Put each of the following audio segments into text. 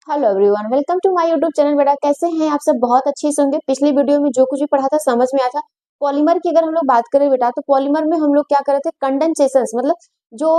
Hello everyone, welcome to my YouTube channel. बेटा कैसे हैं आप सब? बहुत अच्छे से होंगे। पिछली वीडियो में जो कुछ भी पढ़ा था समझ में आया था। पॉलीमर की अगर हम लोग बात करें बेटा, तो पॉलीमर में हम लोग क्या कर रहे थे, कंडेंसेशन मतलब जो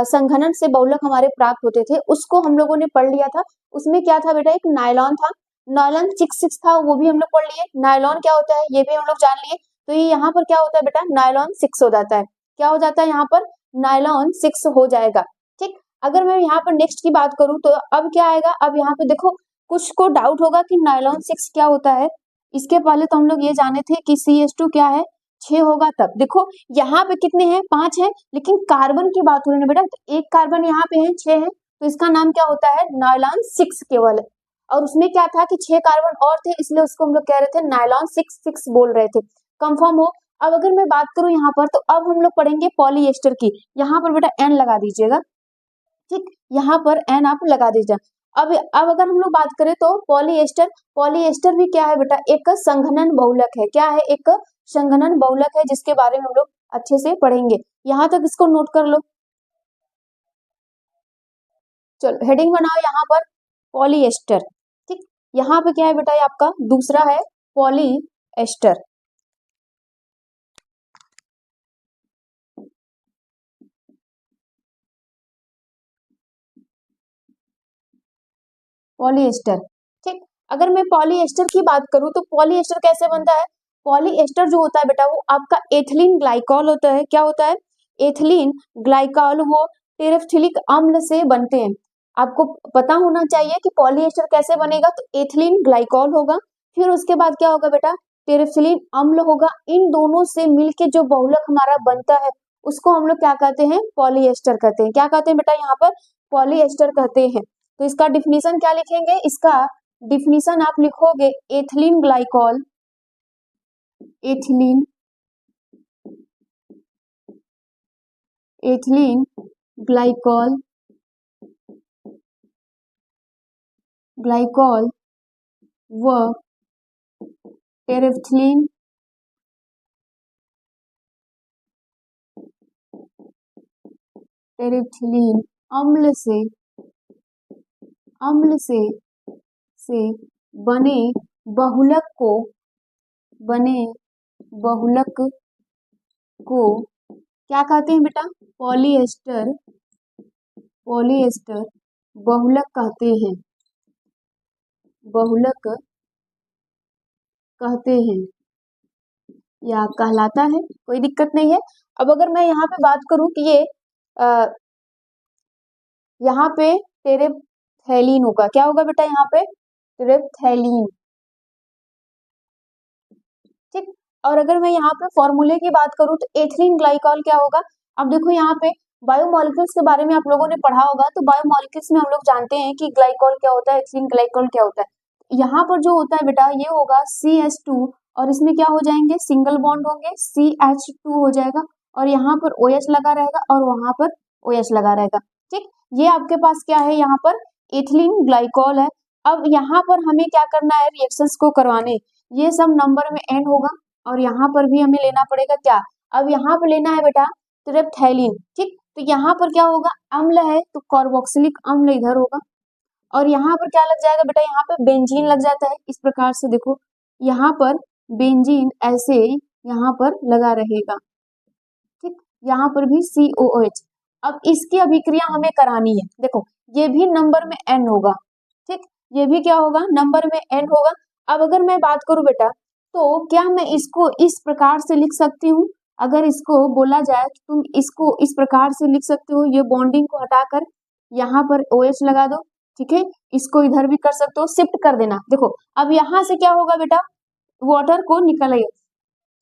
संघनन से बहुलक हमारे प्राप्त होते थे उसको हम लोगों ने पढ़ लिया था। उसमें क्या था बेटा, एक नायलॉन था, नायलॉन 6 था, वो भी हम लोग पढ़ लिए। नायलॉन क्या होता है ये भी हम लोग जान लिए। तो ये यहाँ पर क्या होता है बेटा, नायलॉन 6 हो जाता है। क्या हो जाता है यहाँ पर? नायलॉन 6 हो जाएगा। ठीक। अगर मैं यहाँ पर नेक्स्ट की बात करूं तो अब क्या आएगा, अब यहाँ पे देखो, कुछ को डाउट होगा कि नायलॉन 6 क्या होता है। इसके पहले तो हम लोग ये जाने थे कि CH2 क्या है, 6 होगा। तब देखो यहाँ पे कितने हैं, 5 है, लेकिन कार्बन की बात हो रही है बेटा, तो एक कार्बन यहाँ पे है, 6 है, तो इसका नाम क्या होता है, नायलॉन 6 केवल है। और उसमें क्या था कि 6 कार्बन और थे, इसलिए उसको हम लोग कह रहे थे नायलॉन 6 बोल रहे थे। कंफर्म हो? अब अगर मैं बात करूं यहाँ पर, तो अब हम लोग पढ़ेंगे पॉलीएस्टर की। यहाँ पर बेटा एन लगा दीजिएगा। ठीक, यहाँ पर एन आप लगा दीजिए। अब अगर हम लोग बात करें तो पॉलीएस्टर, पॉलीएस्टर भी क्या है बेटा, एक संघनन बहुलक है। क्या है? एक संघनन बहुलक है, जिसके बारे में हम लोग अच्छे से पढ़ेंगे। यहाँ तक इसको नोट कर लो। चलो हेडिंग बनाओ यहाँ पर, पॉलीएस्टर। ठीक, यहाँ पे क्या है बेटा, ये आपका दूसरा है पॉलीएस्टर। पॉलीएस्टर। ठीक, अगर मैं पॉलीएस्टर की बात करूं तो पॉलीएस्टर कैसे बनता है? पॉलीएस्टर जो होता है बेटा, वो आपका एथिलीन ग्लाइकॉल होता है। क्या होता है? एथिलीन ग्लाइकॉल, वो टेरेफ्थिलिक अम्ल से बनते हैं। आपको पता होना चाहिए कि पॉलीएस्टर कैसे बनेगा, तो एथिलीन ग्लाइकॉल होगा, फिर उसके बाद क्या होगा बेटा, टेरेफ्थिलिन अम्ल होगा। इन दोनों से मिलके जो बहुलक हमारा बनता है उसको हम लोग क्या कहते हैं, पॉलीएस्टर कहते हैं। क्या कहते हैं बेटा यहाँ पर? पॉलीएस्टर कहते हैं। तो इसका डिफिनीशन क्या लिखेंगे? इसका डिफिनीशन आप लिखोगे ethylene glycol, ethylene, ethylene glycol, glycol व टेरेफ्थिलीन टेरेफ्थिलीन अम्ल से, अम्ल से बने बहुलक को, बने बहुलक को क्या कहते हैं बेटा? पॉलीएस्टर, पॉलीएस्टर बहुलक कहते हैं, बहुलक कहते हैं या कहलाता है। कोई दिक्कत नहीं है। अब अगर मैं यहाँ पे बात करूं कि ये यहाँ पे टेरेप्थैलीन होगा। क्या होगा बेटा यहाँ पे? टेरेप्थैलीन। ठीक, और अगर मैं यहाँ पे फॉर्मूले की बात करूं तो एथिलीन ग्लाइकॉल क्या होगा? अब देखो यहाँ पे बायोमोलिक्यूल्स के बारे में आप लोगों ने पढ़ा होगा, तो बायोमोलिक्यूल्स में हम लोग जानते हैं कि ग्लाइकॉल क्या होता है, एथिलीन ग्लाइकॉल क्या होता है। यहाँ पर जो होता है बेटा, ये होगा CH2, और इसमें क्या हो जाएंगे, सिंगल बॉन्ड होंगे, CH2 हो जाएगा, और यहाँ पर OH लगा रहेगा और वहां पर OH लगा रहेगा। ठीक, ये आपके पास क्या है, यहाँ पर एथिलीन ग्लाइकॉल है। अब यहाँ पर हमें क्या करना है, रिएक्शंस को करवाने, ये सब नंबर में n होगा, और यहाँ पर भी हमें लेना पड़ेगा क्या, अब यहाँ पर लेना है बेटा टेरेप्थैलीन। ठीक, तो यहाँ पर क्या होगा, अम्ल है तो कार्बोक्सिलिक अम्ल इधर होगा, और यहाँ पर क्या लग जाएगा बेटा, यहाँ पे बेंजीन लग जाता है। इस प्रकार से देखो, यहाँ पर बेंजीन ऐसे यहाँ पर लगा रहेगा। ठीक, यहाँ पर भी COOH। अब इसकी अभिक्रिया हमें करानी है। देखो ये भी नंबर में n होगा। ठीक, ये भी क्या होगा, नंबर में n होगा। अब अगर मैं बात करूं बेटा, तो क्या मैं इसको इस प्रकार से लिख सकती हूँ? अगर इसको बोला जाए तो तुम इसको इस प्रकार से लिख सकते हो, ये बॉन्डिंग को हटाकर यहाँ पर OH लगा दो। ठीक है, इसको इधर भी कर सकते हो, शिफ्ट कर देना। देखो अब यहाँ से क्या होगा बेटा, वाटर को निकलेगा,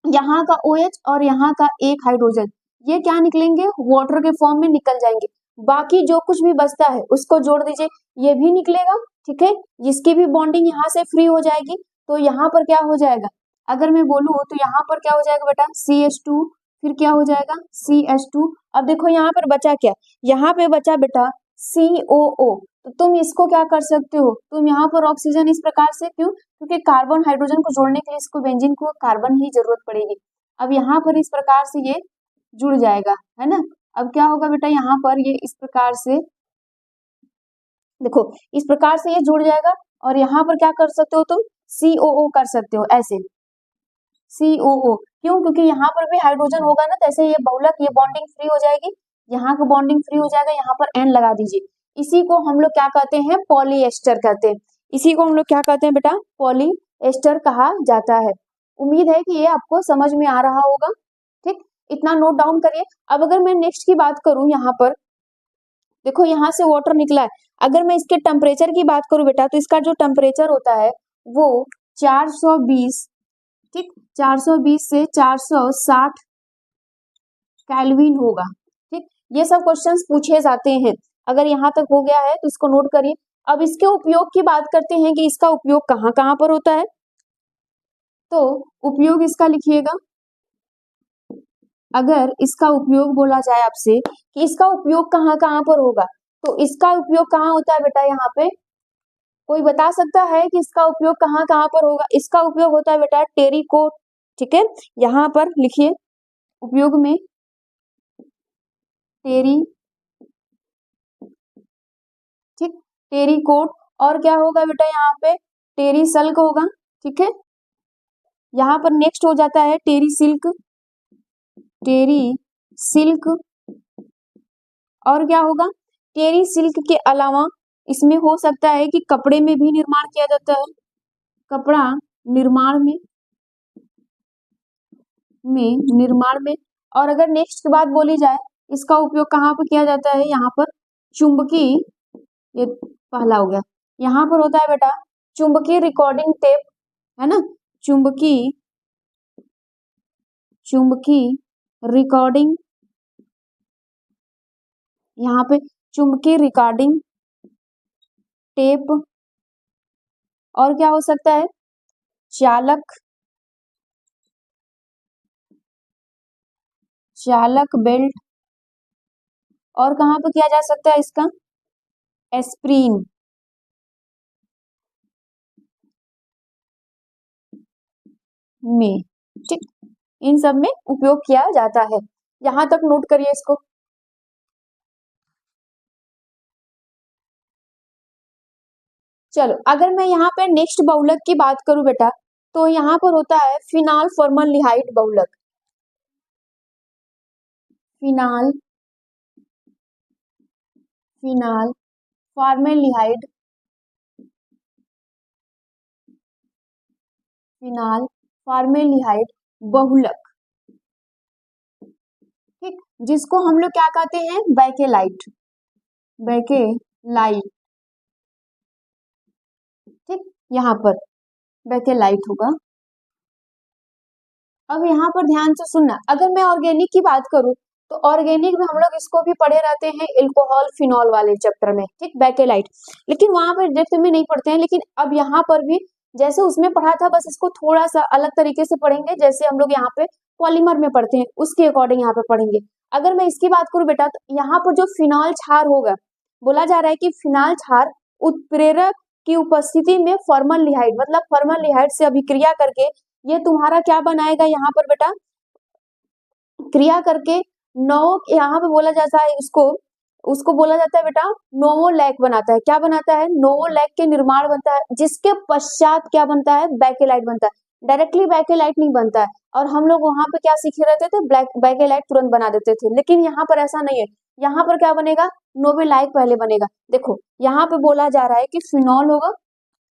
यहाँ का OH और यहाँ का एक हाइड्रोजन, ये क्या निकलेंगे, वाटर के फॉर्म में निकल जाएंगे। बाकी जो कुछ भी बचता है उसको जोड़ दीजिए, ये भी निकलेगा। ठीक है, जिसकी भी बॉन्डिंग यहाँ से फ्री हो जाएगी, तो यहाँ पर क्या हो जाएगा, अगर मैं बोलूँ तो यहाँ पर क्या हो जाएगा बेटा, CH2, फिर क्या हो जाएगा CH2। अब देखो यहाँ पर बचा क्या, यहाँ पे बचा बेटा COO। तो तुम इसको क्या कर सकते हो, तुम यहाँ पर ऑक्सीजन इस प्रकार से, क्यों, क्योंकि कार्बन हाइड्रोजन को जोड़ने के लिए इसको बेंजीन को कार्बन ही जरूरत पड़ेगी। अब यहाँ पर इस प्रकार से ये जुड़ जाएगा, है ना। अब क्या होगा बेटा, यहाँ पर ये इस प्रकार से देखो इस प्रकार से ये जुड़ जाएगा और यहाँ पर क्या कर सकते हो तुम COO कर सकते हो ऐसे COO। क्यों? क्योंकि यहाँ पर भी हाइड्रोजन होगा ना, तो ऐसे ये बहुलक ये बॉन्डिंग फ्री हो जाएगी, यहाँ का बॉन्डिंग फ्री हो जाएगा, यहाँ पर N लगा दीजिए। इसी को हम लोग क्या कहते हैं? पॉलीएस्टर कहते हैं। इसी को हम लोग क्या कहते हैं बेटा? पॉलीएस्टर कहा जाता है। उम्मीद है कि ये आपको समझ में आ रहा होगा। ठीक, इतना नोट डाउन करिए। अब अगर मैं नेक्स्ट की बात करूं, यहाँ पर देखो यहाँ से वाटर निकला है। अगर मैं इसके टेम्परेचर की बात करूं बेटा, तो इसका जो टेम्परेचर होता है वो 420, ठीक, 420 से 460 केल्विन होगा। ठीक, ये सब क्वेश्चंस पूछे जाते हैं। अगर यहाँ तक हो गया है तो इसको नोट करिए। अब इसके उपयोग की बात करते हैं कि इसका उपयोग कहाँ कहाँ पर होता है। तो उपयोग इसका लिखिएगा। अगर इसका उपयोग बोला जाए आपसे कि इसका उपयोग कहाँ कहाँ पर होगा, तो इसका उपयोग कहाँ होता है बेटा? यहाँ पे कोई बता सकता है कि इसका उपयोग कहाँ कहाँ पर होगा? इसका उपयोग होता है बेटा टेरिकोट। ठीक है, यहाँ पर लिखिए उपयोग में टेरी, ठीक, टेरिकोट। और क्या होगा बेटा? यहाँ पे टेरी सल्क होगा। ठीक है, यहाँ पर नेक्स्ट हो जाता है टेरी सिल्क, टेरी सिल्क। और क्या होगा? टेरी सिल्क के अलावा इसमें हो सकता है कि कपड़े में भी निर्माण किया जाता है, कपड़ा निर्माण में। और अगर नेक्स्ट की बात बोली जाए, इसका उपयोग कहाँ पर किया जाता है? यहाँ पर चुंबकीय, ये पहला हो गया। यहाँ पर होता है बेटा चुंबकीय रिकॉर्डिंग टेप, है ना, चुंबकीय रिकॉर्डिंग, यहाँ पे चुंबकीय रिकॉर्डिंग टेप। और क्या हो सकता है? चालक बेल्ट। और कहाँ पर किया जा सकता है इसका? एस्प्रीन में। ठीक, इन सब में उपयोग किया जाता है। यहां तक नोट करिए इसको। चलो अगर मैं यहाँ पे नेक्स्ट बहुलक की बात करूं बेटा, तो यहाँ पर होता है फिनाल फॉर्मलडिहाइड बहुलक। फिनाल फॉर्मलडिहाइड, फिनाल फॉर्मलडिहाइड बहुलक। ठीक, जिसको हम लोग क्या कहते हैं? Bakelite, Bakelite. ठीक, यहाँ पर बैकेलाइट होगा। अब यहाँ पर ध्यान से सुनना, अगर मैं ऑर्गेनिक की बात करूं, तो ऑर्गेनिक में हम लोग इसको भी पढ़े रहते हैं एल्कोहल फिनॉल वाले चैप्टर में। ठीक, बैकेलाइट, लेकिन वहां पर डेप्थ में नहीं पढ़ते हैं। लेकिन अब यहाँ पर भी जैसे उसमें पढ़ा था, बस इसको थोड़ा सा अलग तरीके से पढ़ेंगे, जैसे हम लोग यहाँ पे पॉलीमर में पढ़ते हैं उसके अकॉर्डिंग यहाँ पे पढ़ेंगे। अगर मैं इसकी बात करूं बेटा, तो यहाँ पर जो फिनॉल क्षार होगा, बोला जा रहा है कि फिनॉल क्षार उत्प्रेरक की उपस्थिति में फॉर्मलडिहाइड, मतलब फॉर्मलडिहाइड से अभिक्रिया करके ये तुम्हारा क्या बनाएगा? यहाँ पर बेटा क्रिया करके नौ, यहाँ पे बोला जाता है उसको बोला जाता है बेटा नोवोलैक बनाता है। क्या बनाता है? नोवोलैक के निर्माण बनता है, जिसके पश्चात क्या बनता है? बैकेलाइट बनता है। डायरेक्टली बैकेलाइट नहीं बनता है। और हम लोग वहां पे क्या सीखे रहते थे? बैकेलाइट तुरंत बना देते थे, लेकिन यहाँ पर ऐसा नहीं है। यहाँ पर क्या बनेगा? नोवोलैक पहले बनेगा। देखो यहाँ पे बोला जा रहा है कि फिनॉल होगा,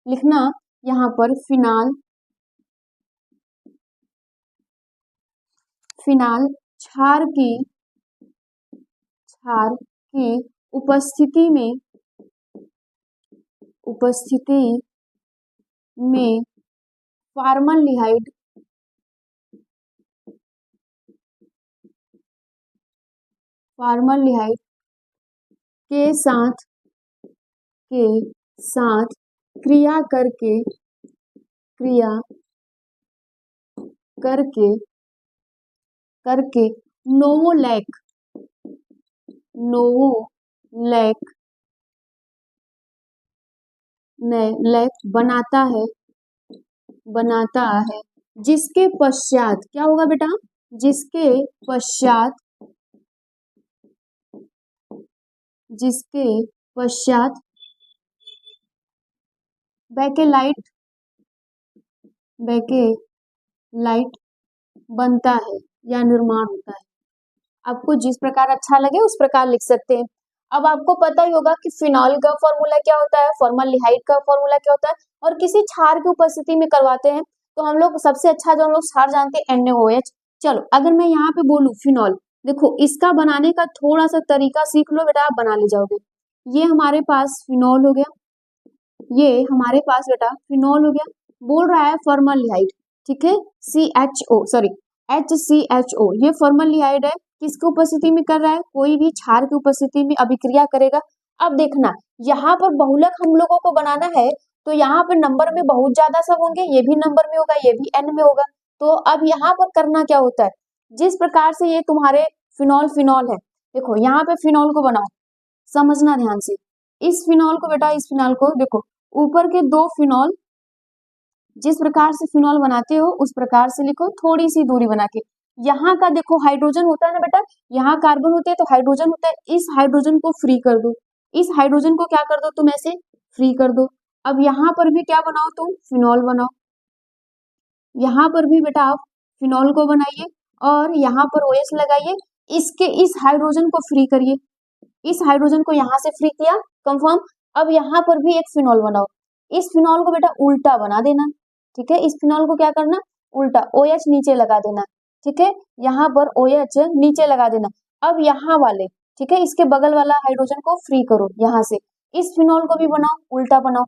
लिखना यहाँ पर फिनाल क्षार की उपस्थिति में फॉर्मलडिहाइड के साथ क्रिया करके नोवोलैक बनाता है, जिसके पश्चात क्या होगा बेटा? जिसके पश्चात बैकेलाइट बनता है या निर्माण होता है। आपको जिस प्रकार अच्छा लगे उस प्रकार लिख सकते हैं। अब आपको पता ही होगा कि फिनॉल का फॉर्मूला क्या होता है, फॉर्मलडिहाइड का फॉर्मूला क्या होता है, और किसी क्षार की उपस्थिति में करवाते हैं तो हम लोग सबसे अच्छा जो हम लोग क्षार जानते हैं NaOH। चलो अगर मैं यहाँ पे बोलूं फिनॉल, देखो इसका बनाने का थोड़ा सा तरीका सीख लो बेटा, आप बना ले जाओगे। ये हमारे पास फिनॉल हो गया, ये हमारे पास बेटा फिनॉल हो गया, बोल रहा है फॉर्मलडिहाइड, ठीक है, HCHO, ये फॉर्मलडिहाइड है, किसकी उपस्थिति में कर रहा है, कोई भी क्षार की उपस्थिति में अभिक्रिया करेगा। अब देखना यहाँ पर बहुलक हम लोगों को बनाना है तो यहाँ पर नंबर में बहुत ज्यादा सब होंगे, ये भी नंबर में होगा, ये भी N में होगा। तो अब यहाँ पर करना क्या होता है, जिस प्रकार से ये तुम्हारे फिनॉल है, देखो यहाँ पे फिनॉल को बनाओ, समझना ध्यान से, इस फिनॉल को बेटा, इस फिनॉल को देखो, ऊपर के दो फिनॉल जिस प्रकार से फिनॉल बनाते हो उस प्रकार से लिखो, थोड़ी सी दूरी बना के। यहाँ का देखो हाइड्रोजन होता है ना बेटा, यहाँ कार्बन होते हैं तो हाइड्रोजन होता है, इस हाइड्रोजन को फ्री कर दो, इस हाइड्रोजन को क्या कर दो तुम, ऐसे फ्री कर दो। अब यहाँ पर भी क्या बनाओ तुम, फिनॉल बनाओ, यहाँ पर भी बेटा आप फिनॉल को बनाइए और यहाँ पर OH लगाइए, इसके इस हाइड्रोजन को फ्री करिए, इस हाइड्रोजन को यहाँ से फ्री किया, कंफर्म। अब यहाँ पर भी एक फिनॉल बनाओ, इस फिनॉल को बेटा उल्टा बना देना, ठीक है, इस फिनॉल को क्या करना, उल्टा, OH नीचे लगा देना, ठीक है, यहाँ पर OH नीचे लगा देना। अब यहाँ वाले, ठीक है, इसके बगल वाला हाइड्रोजन को फ्री करो यहाँ से, इस फिनॉल को भी बनाओ, उल्टा बनाओ,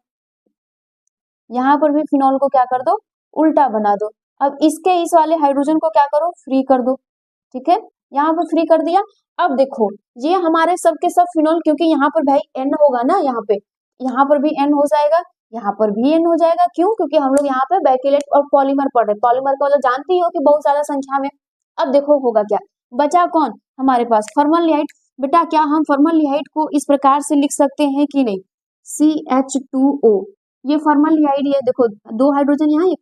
यहाँ पर भी फिनॉल को क्या कर दो, उल्टा बना दो। अब इसके इस वाले हाइड्रोजन को क्या करो, फ्री कर दो, ठीक है, यहाँ पर फ्री कर दिया। अब देखो ये हमारे सब के सब फिनॉल, क्योंकि यहाँ पर भाई N होगा ना, यहाँ पर भी N हो जाएगा, यहाँ पर भी N हो जाएगा, क्यों, क्योंकि हम लोग यहाँ पे बैकेलेट और पॉलीमर पढ़ रहे, पॉलीमर का मतलब जानती हो कि बहुत ज्यादा संख्या में। अब देखो होगा क्या, बचा कौन हमारे पास, फॉर्मलडिहाइड। बेटा क्या हम फॉर्मलडिहाइड को इस प्रकार से लिख सकते हैं कि नहीं, CH2O, ये फॉर्मलडिहाइड है, देखो दो हाइड्रोजन यहाँ, तो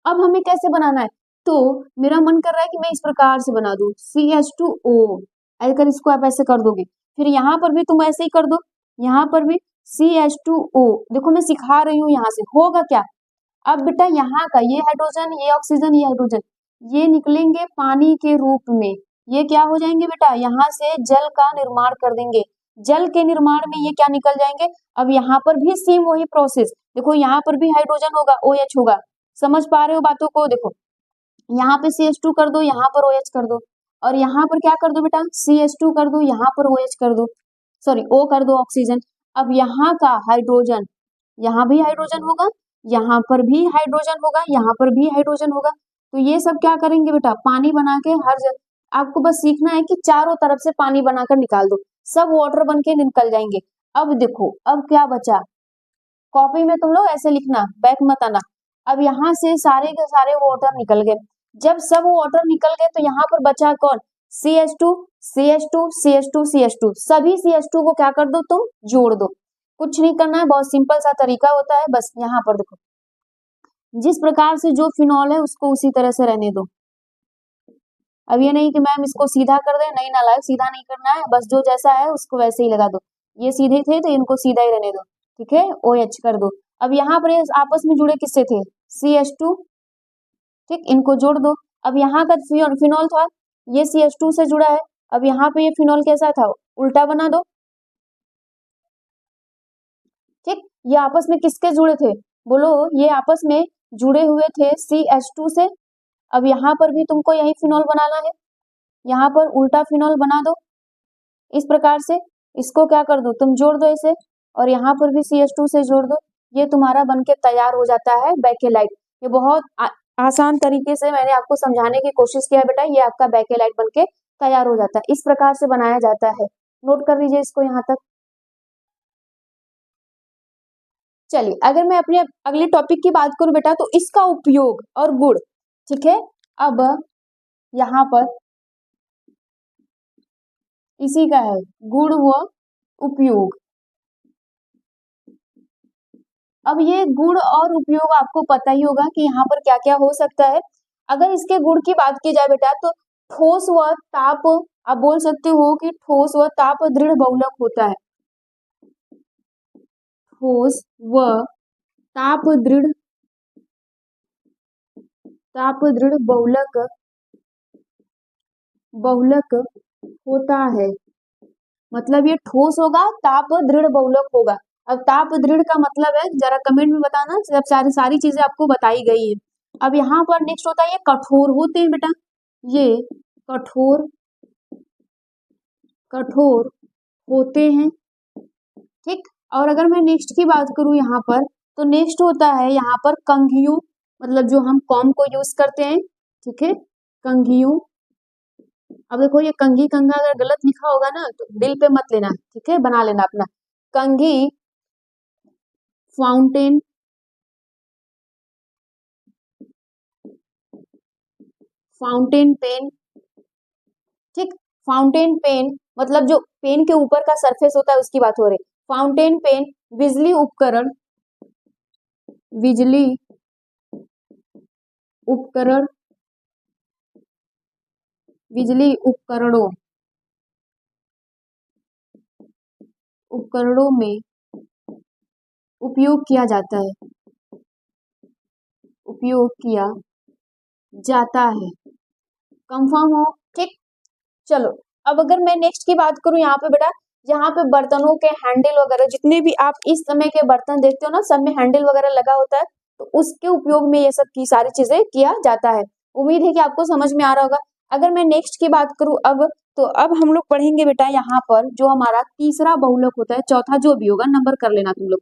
अब हमें कैसे बनाना है, तो मेरा मन कर रहा है कि मैं इस प्रकार से बना दूं, CH2O, अगर इसको आप ऐसे कर दोगे, फिर यहाँ पर भी तुम ऐसे ही कर दो, यहाँ पर भी CH2O, देखो मैं सिखा रही हूँ, यहाँ से होगा क्या, अब बेटा यहाँ का ये हाइड्रोजन, ये ऑक्सीजन, ये हाइड्रोजन, ये निकलेंगे पानी के रूप में, ये क्या हो जाएंगे बेटा, यहाँ से जल का निर्माण कर देंगे, जल के निर्माण में ये क्या निकल जाएंगे। अब यहाँ पर भी सेम वही प्रोसेस, देखो यहाँ पर भी हाइड्रोजन होगा, OH होगा, समझ पा रहे हो बातों को, देखो यहाँ पे CH2 कर दो, यहाँ पर OH कर दो, और यहाँ पर क्या कर दो बेटा, CH2 कर दो, यहाँ पर OH कर दो, सॉरी O कर दो, ऑक्सीजन। अब यहाँ का हाइड्रोजन, यहाँ भी हाइड्रोजन होगा, यहाँ पर भी हाइड्रोजन होगा, यहाँ पर भी हाइड्रोजन होगा, तो ये सब क्या करेंगे बेटा, पानी बना के हर जगह, आपको बस सीखना है कि चारों तरफ से पानी बनाकर निकाल दो, सब वाटर बन के निकल जाएंगे। अब देखो अब क्या बचा, कॉपी में तुम लोग ऐसे लिखना, बैक मत आना। अब यहाँ से सारे के सारे वाटर निकल गए, जब सब वाटर निकल गए तो यहाँ पर बचा कौन, CH2, CH2, CH2, CH2, सभी CH2 को क्या कर दो तुम, जोड़ दो, कुछ नहीं करना है, बहुत सिंपल सा तरीका होता है, बस यहाँ पर देखो जिस प्रकार से जो फिनॉल है उसको उसी तरह से रहने दो। अब ये नहीं कि मैम इसको सीधा कर दे, नहीं नालायक, सीधा नहीं करना है, बस जो जैसा है उसको वैसे ही लगा दो, ये सीधे थे तो इनको सीधा ही रहने दो, ठीक है, OH कर दो। अब यहाँ पर ये आपस में जुड़े किससे थे, CH2, ठीक, इनको जोड़ दो। अब यहाँ का फिनॉल था, ये CH2 से जुड़ा है, अब यहाँ पे ये फिनॉल कैसा था, उल्टा बना दो, ठीक, ये आपस में किसके जुड़े थे, बोलो, ये आपस में जुड़े हुए थे CH2 से। अब यहाँ पर भी तुमको यही फिनॉल बनाना है, यहाँ पर उल्टा फिनॉल बना दो, इस प्रकार से इसको क्या कर दो तुम, जोड़ दो इसे, और यहाँ पर भी CH2 से जोड़ दो, ये तुम्हारा बनके तैयार हो जाता है बैकेलाइट। ये बहुत आसान तरीके से मैंने आपको समझाने की कोशिश किया बेटा, ये आपका बैकेलाइट बनके तैयार हो जाता है, इस प्रकार से बनाया जाता है, नोट कर लीजिए इसको यहाँ तक। चलिए अगर मैं अपने अगले टॉपिक की बात करूं बेटा, तो इसका उपयोग और गुण, ठीक है, अब यहाँ पर इसी का है गुण व उपयोग। अब ये गुण और उपयोग आपको पता ही होगा कि यहाँ पर क्या क्या हो सकता है। अगर इसके गुण की बात की जाए बेटा, तो ठोस व ताप, आप बोल सकते हो कि ठोस व ताप दृढ़ बहुलक होता है, ठोस व ताप दृढ़ बहुलक होता है। मतलब ये ठोस होगा, ताप दृढ़ बहुलक होगा। अब ताप दृढ़ का मतलब है, जरा कमेंट में बताना, जब सारी चीजें आपको बताई गई है। अब यहाँ पर नेक्स्ट होता है ये कठोर होते हैं बेटा, ये कठोर होते हैं, ठीक। और अगर मैं नेक्स्ट की बात करूं यहाँ पर, तो नेक्स्ट होता है यहाँ पर कंघियों, मतलब जो हम कॉम को यूज करते हैं, ठीक है, कंघियों। अब देखो ये कंघी कंघा अगर गलत लिखा होगा ना तो दिल पे मत लेना, ठीक है, बना लेना अपना। कंघी, फाउंटेन, पेन, ठीक। फाउंटेन पेन मतलब जो पेन के ऊपर का सरफेस होता है उसकी बात हो रही है। फाउंटेन पेन, बिजली उपकरण, बिजली उपकरणों में उपयोग किया जाता है। कंफर्म हो, ठीक। चलो अब अगर मैं नेक्स्ट की बात करूं यहाँ पे बेटा, यहाँ पे बर्तनों के हैंडल वगैरह, जितने भी आप इस समय के बर्तन देखते हो ना, सब में हैंडल वगैरह लगा होता है, तो उसके उपयोग में ये सब की सारी चीजें किया जाता है। उम्मीद है कि आपको समझ में आ रहा होगा। अगर मैं नेक्स्ट की बात करूं अब, तो अब हम लोग पढ़ेंगे बेटा यहाँ पर जो हमारा तीसरा बहुलक होता है, चौथा जो भी होगा नंबर कर लेना तुम लोग,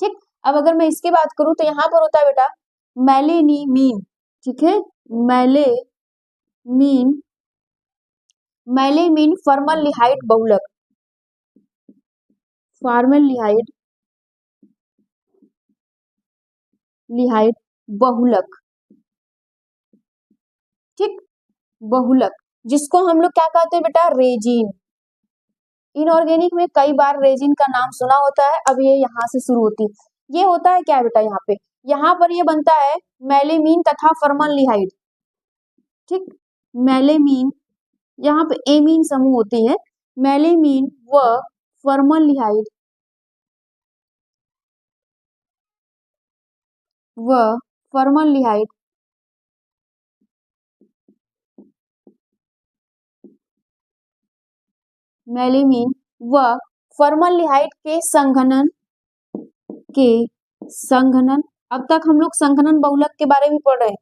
ठीक। अब अगर मैं इसकी बात करूं तो यहाँ पर होता है बेटा मेलेनीमीन, ठीक है, मेलेमीन फॉर्मलडिहाइड बहुलक, ठीक, बहुलक, जिसको हम लोग क्या कहते हैं बेटा, रेजिन। इनऑर्गेनिक में कई बार रेजिन का नाम सुना होता है। अब ये यहाँ से शुरू होती है, ये होता है क्या बेटा, यहाँ पर ये बनता है मेलेमीन तथा फॉर्मलडिहाइड, ठीक। मेलेमीन, यहाँ पे एमीन समूह होते हैं, मेलेमीन व फॉर्मलडिहाइड मेलेमीन व फॉर्मलडिहाइड के संघनन, अब तक हम लोग संघनन बहुलक के बारे में पढ़ रहे हैं।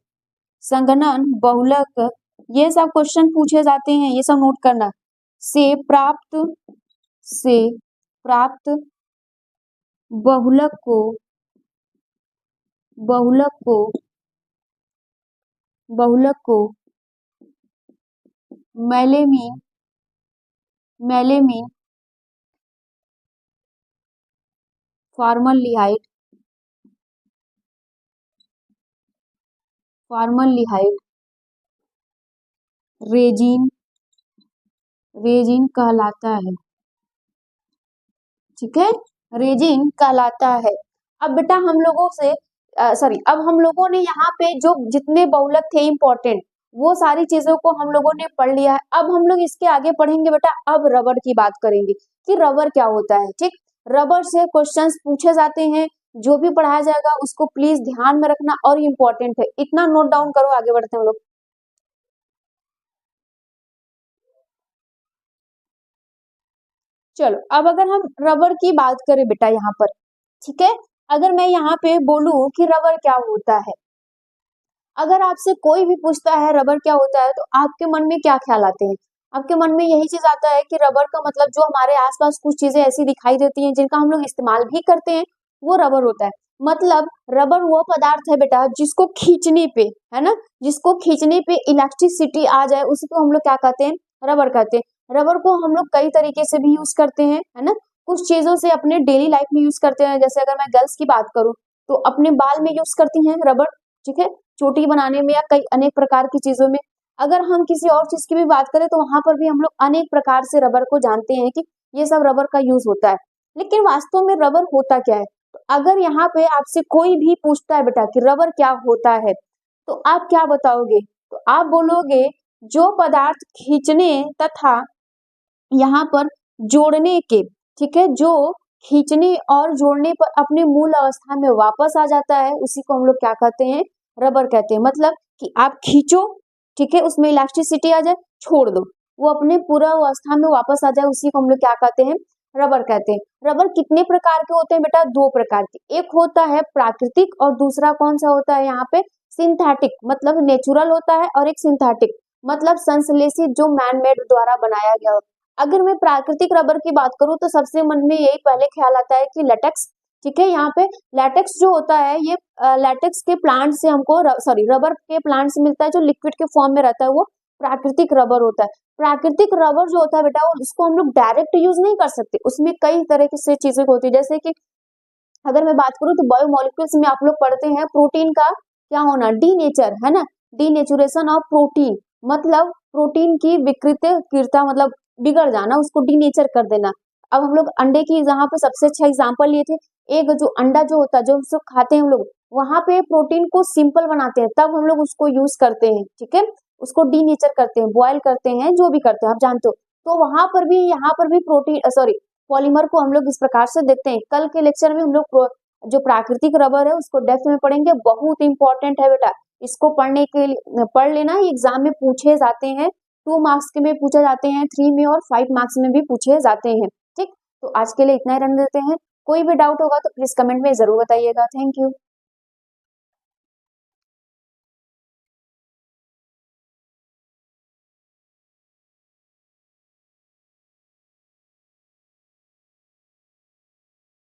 संघनन बहुलक, ये सब क्वेश्चन पूछे जाते हैं, ये सब नोट करना। से प्राप्त बहुलक को मेलेमीन फॉर्मलडिहाइड रेजिन कहलाता है, ठीक है, रेजिन कहलाता है। अब बेटा हम लोगों से अब हम लोगों ने यहाँ पे जो जितने बहुलक थे इंपॉर्टेंट, वो सारी चीजों को हम लोगों ने पढ़ लिया है। अब हम लोग इसके आगे पढ़ेंगे बेटा, अब रबर की बात करेंगे कि रबर क्या होता है, ठीक। रबर से क्वेश्चंस पूछे जाते हैं, जो भी पढ़ाया जाएगा उसको प्लीज ध्यान में रखना और इम्पोर्टेंट है, इतना नोट डाउन करो। आगे बढ़ते हैं हम लोग। चलो अब अगर हम रबर की बात करें बेटा यहाँ पर, ठीक है, अगर मैं यहाँ पे बोलूं कि रबर क्या होता है, अगर आपसे कोई भी पूछता है रबर क्या होता है, तो आपके मन में क्या ख्याल आते हैं? आपके मन में यही चीज आता है कि रबर का मतलब जो हमारे आसपास कुछ चीजें ऐसी दिखाई देती हैं जिनका हम लोग इस्तेमाल भी करते हैं, वो रबर होता है। मतलब रबर वो पदार्थ है बेटा जिसको खींचने पे, है ना, जिसको खींचने पे इलेक्ट्रिसिटी आ जाए, उसी को हम लोग क्या कहते हैं, रबर कहते हैं। रबर को हम लोग कई तरीके से भी यूज करते हैं, है ना, कुछ चीजों से अपने डेली लाइफ में यूज करते हैं। जैसे अगर मैं गर्ल्स की बात करूं तो अपने बाल में यूज करती हैं रबर, ठीक है, चोटी बनाने में या कई अनेक प्रकार की चीजों में। अगर हम किसी और चीज की भी बात करें तो वहां पर भी हम लोग अनेक प्रकार से रबर को जानते हैं कि ये सब रबर का यूज होता है। लेकिन वास्तव में रबर होता क्या है? तो अगर यहाँ पे आपसे कोई भी पूछता है बेटा कि रबर क्या होता है, तो आप क्या बताओगे? तो आप बोलोगे जो पदार्थ खींचने तथा यहाँ पर जोड़ने के, ठीक है, जो खींचने और जोड़ने पर अपने मूल अवस्था में वापस आ जाता है, उसी को हम लोग क्या कहते हैं, रबर कहते हैं। मतलब कि आप खींचो, ठीक है, उसमें इलास्टिसिटी आ जाए, छोड़ दो, वो अपने पूरा अवस्था में वापस आ जाए, उसी को हम लोग क्या कहते हैं, रबर कहते हैं। रबर कितने प्रकार के होते हैं बेटा, दो प्रकार के, एक होता है प्राकृतिक और दूसरा कौन सा होता है यहाँ पे, सिंथेटिक, मतलब नेचुरल होता है, और एक सिंथेटिक मतलब संश्लेषित, जो मैन मेड द्वारा बनाया गया होता है। अगर मैं प्राकृतिक रबर की बात करूं तो सबसे मन में यही पहले ख्याल आता है कि लेटेक्स, ठीक है। यहाँ पे लेटेक्स जो होता है ये लेटेक्स के प्लांट से हमको रबर के प्लांट से मिलता है, जो लिक्विड के फॉर्म में रहता है, वो प्राकृतिक रबर होता है। प्राकृतिक रबर जो होता है बेटा, वो उसको हम लोग डायरेक्ट यूज नहीं कर सकते, उसमें कई तरह की से चीजें होती है। जैसे कि अगर मैं बात करूं तो बायोमोलिक्यूल्स में आप लोग पढ़ते हैं प्रोटीन का क्या होना, डीनेचर, है ना, डीनेचुरेशन ऑफ प्रोटीन, मतलब प्रोटीन की विकृतता, मतलब बिगड़ जाना, उसको डीनेचर कर देना। अब हम लोग अंडे की जहाँ पे सबसे अच्छा एग्जांपल लिए थे, एक जो अंडा जो होता है, जो हम खाते हैं हम लोग, वहां पे प्रोटीन को सिंपल बनाते हैं, तब हम लोग उसको यूज करते हैं, ठीक है, उसको डीनेचर करते हैं, बॉयल करते हैं, जो भी करते हैं आप जानते हो। तो वहां पर भी, यहाँ पर भी प्रोटीन पॉलीमर को हम लोग इस प्रकार से देखते हैं। कल के लेक्चर में हम लोग जो प्राकृतिक रबर है उसको डेप्थ में पढ़ेंगे, बहुत इंपॉर्टेंट है बेटा, इसको पढ़ने के लिए पढ़ लेना, एग्जाम में पूछे जाते हैं, 2 मार्क्स के में पूछे जाते हैं, 3 में और 5 मार्क्स में भी पूछे जाते हैं। ठीक, तो आज के लिए इतना ही रहने देते हैं। कोई भी डाउट होगा तो प्लीज कमेंट में जरूर बताइएगा। Thank you.